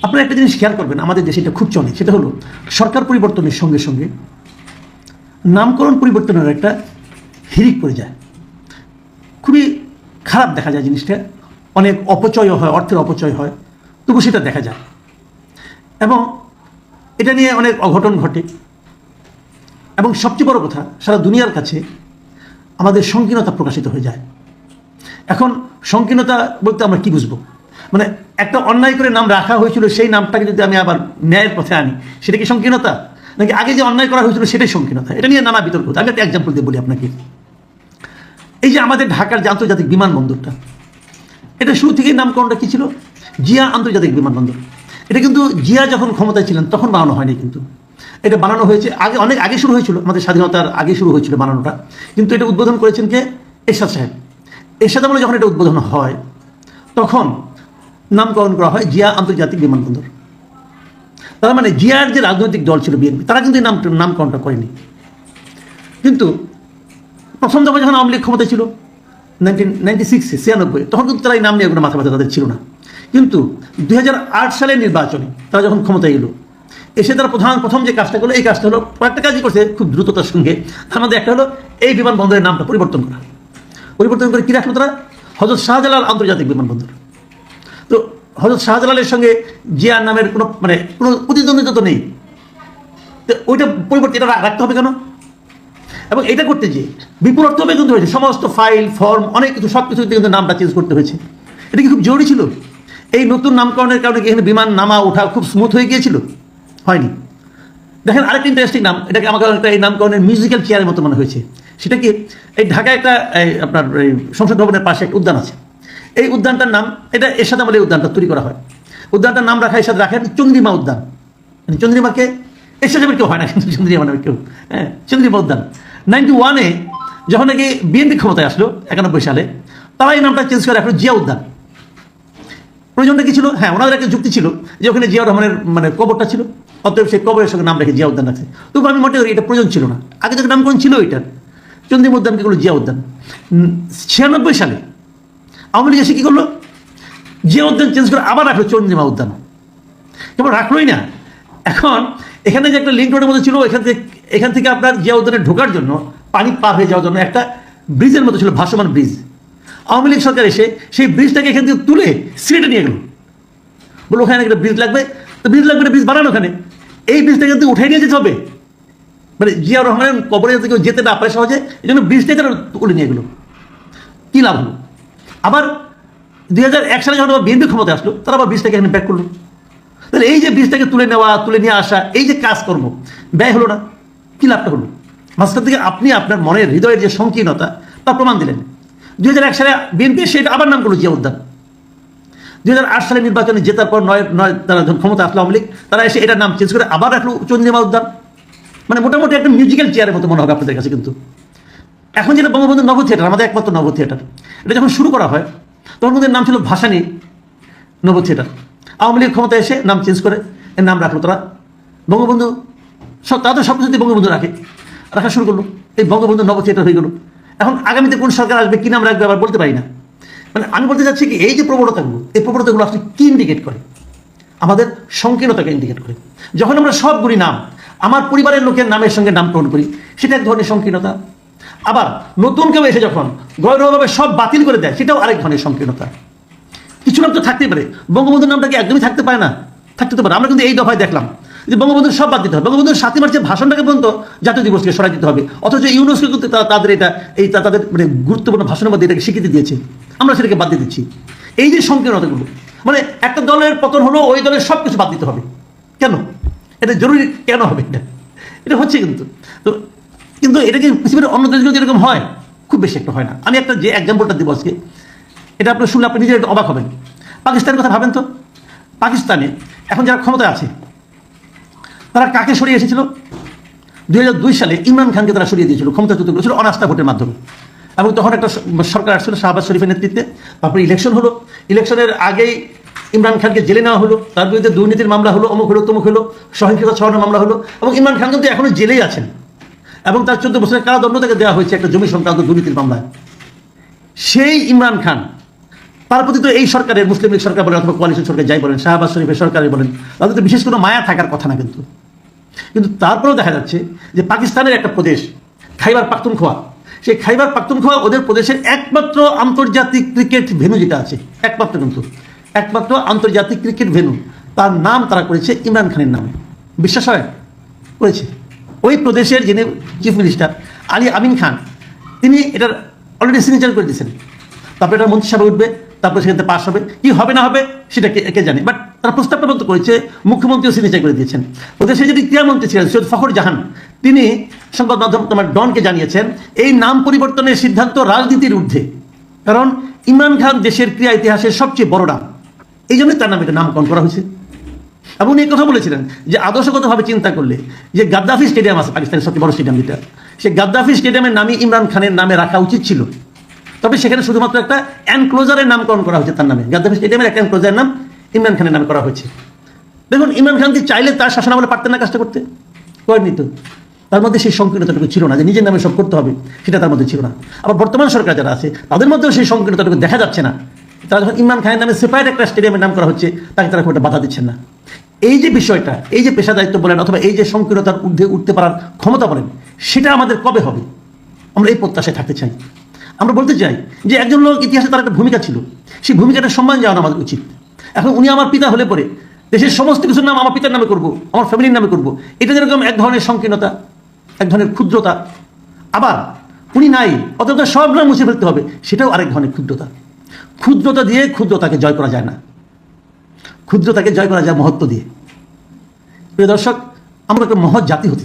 আপনারা একটা জিনিস খেয়াল করবেন, আমাদের দেশে এটা খুব চলে, সেটা হলো সরকার পরিবর্তনের সঙ্গে সঙ্গে নামকরণ পরিবর্তনের একটা হিড়িক পড়ে যায়। খুবই খারাপ দেখা যায় জিনিসটা, অনেক অপচয় হয়, অর্থের অপচয় হয়, তবু সেটা দেখা যায় এবং এটা নিয়ে অনেক অঘটন ঘটে। এবং সবচেয়ে বড় কথা, সারা দুনিয়ার কাছে আমাদের সংকীর্ণতা প্রকাশিত হয়ে যায়। এখন সংকীর্ণতা বলতে আমরা কি বুঝবো? মানে একটা অন্যায় করে নাম রাখা হয়েছিল, সেই নামটাকে যদি আমি আবার ন্যায়ের পথে আনি, সেটা কি সংকীর্ণতা? নাকি আগে যে অন্যায় করা হয়েছিল সেটাই সংকীর্ণতা? এটা নিয়ে নানা বিতর্ক। আমি একটা এক্সাম্পল দিয়ে বলি আপনাকে। এই যে আমাদের ঢাকার যে আন্তর্জাতিক বিমানবন্দরটা, এটা শুরু থেকেই নামকরণটা কী ছিল? জিয়া আন্তর্জাতিক বিমানবন্দর। এটা কিন্তু জিয়া যখন ক্ষমতায় ছিলেন তখন বানানো হয়নি, কিন্তু এটা বানানো হয়েছে আগে, অনেক আগে শুরু হয়েছিল, আমাদের স্বাধীনতার আগে শুরু হয়েছিল বানানোটা। কিন্তু এটা উদ্বোধন করেছেন কে? এরশাদ সাহেব। এরশাদ আমলে যখন এটা উদ্বোধন হয় তখন নামকরণ করা হয় জিয়া আন্তর্জাতিক বিমানবন্দর। তার মানে জিয়ার যে রাজনৈতিক দল ছিল বিএনপি, তারা কিন্তু এই নামকরণটা করেনি। কিন্তু প্রথম দফা যখন আওয়ামী লীগ ক্ষমতায় ছিল 1996 তখন কিন্তু তারা এই নাম নিয়ে কোনো মাথা ব্যথা তাদের ছিল না। কিন্তু 2008 সালের নির্বাচনে তারা যখন ক্ষমতায় এলো, এসে তারা প্রথম যে কাজটা করলো, এই কাজটা হলো, কয়েকটা কাজই করছে খুব দ্রুততার সঙ্গে। তার মধ্যে একটা হলো এই বিমানবন্দরের নামটা পরিবর্তন করা। পরিবর্তন করে কী রাখলো তারা? হযরত শাহজালাল আন্তর্জাতিক বিমানবন্দর। তো হযরত শাহজালালের সঙ্গে জিয়ার নামের কোনো কোনো প্রতিদ্বন্দ্বিতা তো নেই, তো ওইটা পরিবর্তন এটা রাখতে হবে কেন? এবং এটা করতে গিয়ে বিপুল অর্থ ব্যয় কিন্তু হয়েছে, সমস্ত ফাইল ফর্ম অনেক কিছু, সব কিছুতে কিন্তু নামটা চেঞ্জ করতে হয়েছে। এটা কি খুব জরুরি ছিল? এই নতুন নামকরণের কারণে কি এখানে বিমান নামা ওঠা খুব স্মুথ হয়ে গিয়েছিল? হয়নি। দেখেন আরেকটা ইন্টারেস্টিং নাম, এটাকে আমাকে একটা এই নামকরণের মিউজিক্যাল চেয়ারের মতো মনে হয়েছে। সেটা কি, এই ঢাকায় একটা আপনার এই সংসদ ভবনের পাশে একটা উদ্যান আছে। এই উদ্যানটার নাম, এটা এরশাদ আমলে উদ্যানটা তৈরি করা হয়। উদ্যানটার নাম রাখা এরশাদ রাখেন চন্দ্রিমা উদ্যান। মানে চন্দ্রিমাকে এরশাদ সাহেবের কেউ হয় না, কিন্তু চন্দ্রিমা নামে কেউ, হ্যাঁ, চন্দ্রিমা উদ্যান। 91-এ যখন নাকি বিএনপি ক্ষমতায় আসলো 91 সালে, তারা এই নামটা চেঞ্জ করে রাখলো জিয়া উদ্যান। প্রয়োজনটা কি ছিল? হ্যাঁ, ওনাদের একটা যুক্তি ছিল যে ওখানে জিয়া রহমানের কবরটা ছিল, অতএব সেই কবরের সঙ্গে নাম রেখে জিয়া উদ্যান রাখছে। তবু আমি মনে করি এটা প্রয়োজন ছিল না। আগে থেকে নামকরণ ছিল এটার, চন্দ্রিমা উদ্যানকে করলো জিয়া উদ্যান। 96 সালে আওয়ামী লীগ এসে কী করলো? জিয়া উদ্যান চেঞ্জ করে আবার রাখলো চন্দ্রিমা উদ্যান। কেবল রাখলোই না, এখন এখানে যে একটা লিঙ্ক রোডের মধ্যে ছিল, এখান থেকে আপনার জিয়া উদ্যানে ঢোকার জন্য, পানি পার হয়ে যাওয়ার জন্য একটা ব্রিজের মতো ছিল, ভাসমান ব্রিজ। আওয়ামী লীগ সরকার এসে সেই ব্রিজটাকে এখান থেকে তুলে সিলেটে নিয়ে গেল, বললো ওখানে একটা ব্রিজ লাগবে, তো ব্রিজ লাগবে, ব্রিজ বানানো ওখানে, এই ব্রিজটাকে কিন্তু উঠে নিয়ে যেতে হবে। মানে জিয়া রহমানের কবরে যাতে কেউ যেতে না পারে সহজে, এই জন্য ব্রিজটাকে তারা তুলে নিয়ে গেলো। কী লাভ হলো? আবার 2001 সালে যখন বিএনপি ক্ষমতায় আসলো, তারা আবার ব্রিজটাকে এখানে ব্যাক করলো। তাহলে এই যে ব্রিজটাকে তুলে নেওয়া, তুলে নিয়ে আসা, এই যে কাজকর্ম, ব্যয় হলো না? কী লাভটা হলো? মাঝখান থেকে আপনি আপনার মনের হৃদয়ের যে সংকীর্ণতা তা প্রমাণ দিলেন। 2001 সালে বিএনপি সেটা আবার নাম করলো জিয়া উদ্যান। 2008 সালে নির্বাচনে জেতার পর তারা যখন ক্ষমতা আসলো আওয়ামী লীগ, তারা এসে এটার নাম চেঞ্জ করে আবার রাখলো চন্দ্রিমা উদ্যান। মানে মোটামুটি একটা মিউজিক্যাল চেয়ারের মতো মনে হবে আপনাদের কাছে। কিন্তু এখন যেটা বঙ্গবন্ধু নব থিয়েটার, আমাদের একমাত্র নব থিয়েটার, এটা যখন শুরু করা হয় তখন ওদের নাম ছিল ভাসানী নব থিয়েটার। আওয়ামী লীগ ক্ষমতায় এসে নাম চেঞ্জ করে এর নাম রাখলো তারা বঙ্গবন্ধু। তারা তো সব কিছুতে বঙ্গবন্ধু রাখা শুরু করলো, এই বঙ্গবন্ধু নব থিয়েটার হয়ে গেলো। এখন আগামীতে কোন সরকার আসবে, কী নাম রাখবে আবার বলতে পারি না। মানে আমি বলতে চাচ্ছি কি, এই যে প্রবণতাগুলো, এই প্রবণতাগুলো আসলে কী ইন্ডিকেট করে? আমাদের সংকীর্ণতাকে ইন্ডিকেট করে। যখন আমরা সবগুলি নাম আমার পরিবারের লোকের নামের সঙ্গে নামকরণ করি, সেটা এক ধরনের সংকীর্ণতা। আবার নতুন কেউ এসে যখন গৌরবভাবে সব বাতিল করে দেয়, সেটাও আরেক ধরনের সংকীর্ণতা। কিছু নাম তো থাকতেই পারে, বঙ্গবন্ধুর নামটা কি একদমই থাকতে পারে না? থাকতে তো পারে। আমরা কিন্তু এই দফায় দেখলাম যে বঙ্গবন্ধুর সব বাদ দিতে হবে, বঙ্গবন্ধুর 7 মার্চের ভাষণটাকে পর্যন্ত জাতীয় দিবস থেকে সরাই দিতে হবে। অথচ ইউনেস্কো কিন্তু তাদের তাদের গুরুত্বপূর্ণ ভাষণের মধ্যে এটাকে স্বীকৃতি দিয়েছে, আমরা সেটাকে বাদ দিয়ে দিচ্ছি। এই যে সংকীর্ণতাগুলো, মানে একটা দলের পতন হলো, ওই দলের সব কিছু বাদ দিতে হবে কেন? এটা জরুরি কেন হবে? এটা হচ্ছে তো কিন্তু এটা কি পৃথিবীর অন্য দেশগুলো এরকম হয়? খুব বেশি একটা হয় না। আমি একটা যে এক্সাম্পলটা দেবো আজকে, এটা আপনার শুনলে আপনি নিজের একটু অবাক হবেন। পাকিস্তানের কথা ভাবেন তো। পাকিস্তানে এখন যারা ক্ষমতায় আছে, তারা কাকে সরিয়ে এসেছিল? 2002 সালে ইমরান খানকে তারা সরিয়ে দিয়েছিল, ক্ষমতাচ্যুত করেছিল অনাস্থা ভোটের মাধ্যমে। এবং তখন একটা সরকার আসছিল শাহবাজ শরীফের নেতৃত্বে। তারপরে ইলেকশন হলো, ইলেকশনের আগেই ইমরান খানকে জেলে নেওয়া হলো, তার বিরুদ্ধে দুর্নীতির মামলা হলো, অমুক হলো তমুক হলো, সহিংসতা ছড়ানোর মামলা হলো, এবং ইমরান খান কিন্তু এখনো জেলেই আছেন এবং তার 14 বছরের কারাদণ্ড তাকে দেওয়া হয়েছে একটা জমি সংক্রান্ত দুর্নীতির মামলায়। সেই ইমরান খান তার প্রতি তো এই সরকারের, মুসলিম লীগ সরকার বলেন অথবা কোয়ালিশন সরকার যাই বলেন, শাহবাজ শরীফের সরকারই বলেন, তাদের তো বিশেষ কোনো মায়া থাকার কথা না। কিন্তু তারপরেও দেখা যাচ্ছে যে পাকিস্তানের একটা প্রদেশ খাইবার পাখতুনখোয়া, সেই খাইবার পাখতুনখোয়া ওদের প্রদেশের একমাত্র আন্তর্জাতিক ক্রিকেট ভেন্যু যেটা আছে, একমাত্র আন্তর্জাতিক ক্রিকেট ভেন্যু, তার নাম তারা করেছে ইমরান খানের নামে। বিশ্বাস হয়? করেছে। ওই প্রদেশের যিনি চিফ মিনিস্টার আলী আমিন খান, তিনি এটার অলরেডি সিগনেচার করে দিয়েছেন। তারপরে এটা মন্ত্রিসভায় উঠবে, তারপরে সেখানে পাস হবে, কি হবে না হবে সেটা কে জানে। বাট তারা প্রস্তাবটা বন্ধ করেছে, মুখ্যমন্ত্রীও সিগনেচার করে দিয়েছেন। ওদের সেই যদি ক্রীড়ামন্ত্রী ছিলেন সৈয়দ ফখর জাহান, তিনি সংবাদ মাধ্যম তোমার ডনকে জানিয়েছেন এই নাম পরিবর্তনের সিদ্ধান্ত রাজনীতির ঊর্ধ্বে, কারণ ইমরান খান দেশের ক্রীড়া ইতিহাসের সবচেয়ে বড় নাম, এই জন্যই তার নামে এটা নামকরণ করা হয়েছে। এবং উনি এই কথা বলেছিলেন যে আদর্শগতভাবে চিন্তা করলে যে গাদ্দাফি স্টেডিয়াম আছে পাকিস্তানের সবচেয়ে বড় স্টেডিয়াম যেটা, সেই গাদ্দাফি স্টেডিয়ামের নামই ইমরান খানের নামে রাখা উচিত ছিল। তবে সেখানে শুধুমাত্র একটা এনক্লোজারের নামকরণ করা হয়েছে তার নামে, গাদ্দাফি স্টেডিয়ামের একটা এনক্লোজারের নাম ইমরান খানের নামে করা হয়েছে। দেখুন, ইমরান খান কি চাইলে তার শাসনামলে পারতেন না কাজটা করতে? করেননি তো। তার মধ্যে সেই সংকীর্ণতাটুকু ছিল না যে নিজের নামে সব করতে হবে, সেটা তার মধ্যে ছিল না। আবার বর্তমান সরকার যারা আছে তাদের মধ্যেও সেই সংকীর্ণতাটুকু দেখা যাচ্ছে না। তারা যখন ইমরান খানের নামে সেপারেট একটা স্টেডিয়ামের নাম করা হচ্ছে, তাকে তারা খুব একটা বাধা দিচ্ছেন না। এই যে বিষয়টা, এই যে পেশাদারিত্ব বলেন অথবা এই যে সংকীর্ণতার ঊর্ধ্বে উঠতে পারার ক্ষমতা বলেন, সেটা আমাদের কবে হবে? আমরা এই প্রত্যাশায় থাকতে চাই। আমরা বলতে চাই যে একজন লোক ইতিহাসে তার একটা ভূমিকা ছিল, সেই ভূমিকাটা সম্মান যাওয়া আমাদের উচিত। এখন উনি আমার পিতা হলে পরে দেশের সমস্ত কিছুর নাম আমার পিতার নামে করব, আমার ফ্যামিলির নামে করব, এটা যেরকম এক ধরনের সংকীর্ণতা, এক ধরনের ক্ষুদ্রতা। আবার উনি নাই অথবা সব নাম মুছে ফেলতে হবে, সেটাও আরেক ধরনের ক্ষুদ্রতা। ক্ষুদ্রতা দিয়ে ক্ষুদ্রতাকে জয় করা যায় না, ক্ষুদ্রতাকে জয় করা যায় মহত্ব দিয়ে। প্রিয় দর্শক, আমরা একটা মহৎ জাতি হতে